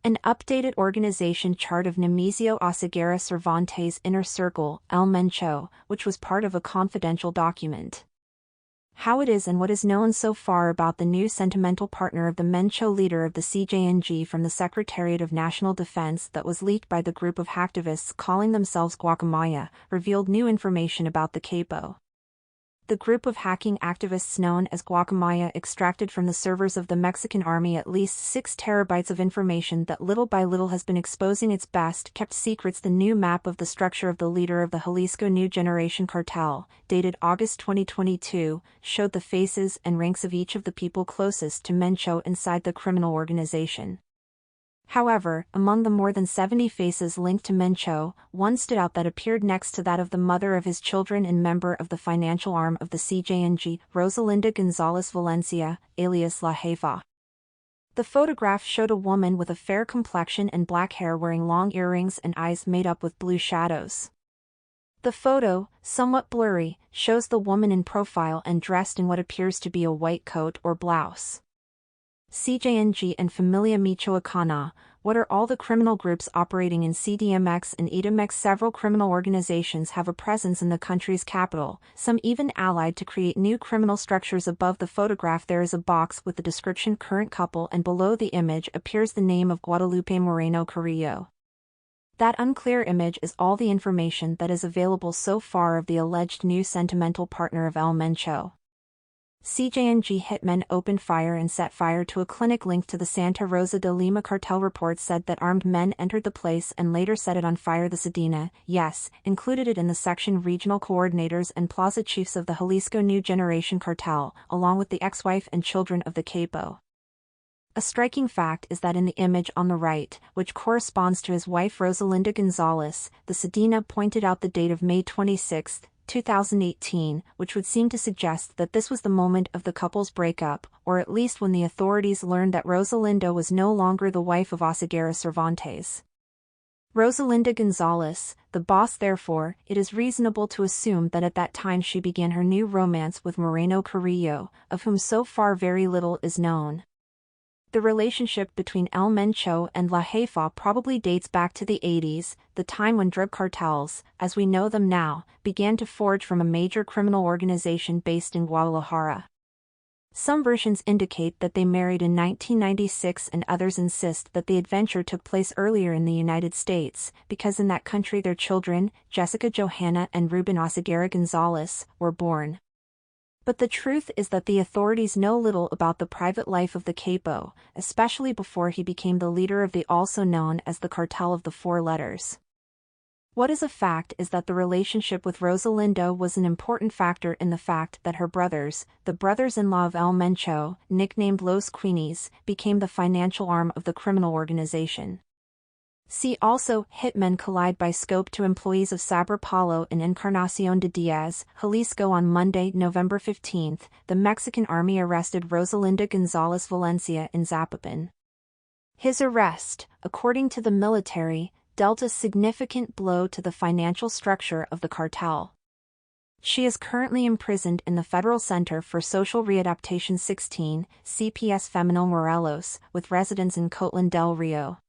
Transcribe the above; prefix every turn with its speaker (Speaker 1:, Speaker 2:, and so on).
Speaker 1: An updated organization chart of Nemesio Oseguera Cervantes' inner circle, El Mencho, which was part of a confidential document. How it is and what is known so far about the new sentimental partner of the Mencho leader of the CJNG from the Secretariat of National Defense that was leaked by the group of hacktivists calling themselves Guacamaya, revealed new information about the capo. The group of hacking activists known as Guacamaya extracted from the servers of the Mexican army at least 6 terabytes of information that little by little has been exposing its best-kept secrets. The new map of the structure of the leader of the Jalisco New Generation Cartel, dated August 2022, showed the faces and ranks of each of the people closest to Mencho inside the criminal organization. However, among the more than 70 faces linked to Mencho, one stood out that appeared next to that of the mother of his children and member of the financial arm of the CJNG, Rosalinda Gonzalez Valencia, alias La Jefa. The photograph showed a woman with a fair complexion and black hair wearing long earrings and eyes made up with blue shadows. The photo, somewhat blurry, shows the woman in profile and dressed in what appears to be a white coat or blouse. CJNG and Familia Michoacana, what are all the criminal groups operating in CDMX and EDMX? Several criminal organizations have a presence in the country's capital, some even allied to create new criminal structures. Above the photograph there is a box with the description current couple, and below the image appears the name of Guadalupe Moreno Carrillo. That unclear image is all the information that is available so far of the alleged new sentimental partner of El Mencho. CJNG hitmen opened fire and set fire to a clinic linked to the Santa Rosa de Lima cartel. Reports said that armed men entered the place and later set it on fire. The Sedena, yes, included it in the section regional coordinators and plaza chiefs of the Jalisco New Generation Cartel, along with the ex-wife and children of the capo. A striking fact is that in the image on the right, which corresponds to his wife Rosalinda Gonzalez, the Sedena pointed out the date of May 26, 2018, which would seem to suggest that this was the moment of the couple's breakup, or at least when the authorities learned that Rosalinda was no longer the wife of Oseguera Cervantes. Rosalinda Gonzalez, the boss. Therefore, it is reasonable to assume that at that time she began her new romance with Moreno Carrillo, of whom so far very little is known. The relationship between El Mencho and La Jefa probably dates back to the 80s, the time when drug cartels, as we know them now, began to forge from a major criminal organization based in Guadalajara. Some versions indicate that they married in 1996 and others insist that the adventure took place earlier in the United States, because in that country their children, Jessica Johanna and Ruben Oseguera Gonzalez, were born. But the truth is that the authorities know little about the private life of the capo, especially before he became the leader of the also known as the Cartel of the Four Letters. What is a fact is that the relationship with Rosalinda was an important factor in the fact that her brothers, the brothers-in-law of El Mencho, nicknamed Los Queenies, became the financial arm of the criminal organization. See also, hitmen collide by scope to employees of Sabra Palo in Encarnacion de Diaz, Jalisco. On Monday, November 15, the Mexican army arrested Rosalinda Gonzalez Valencia in Zapopan. His arrest, according to the military, dealt a significant blow to the financial structure of the cartel. She is currently imprisoned in the Federal Center for Social Readaptation 16, CPS Femenil Morelos, with residence in Cotlan del Rio.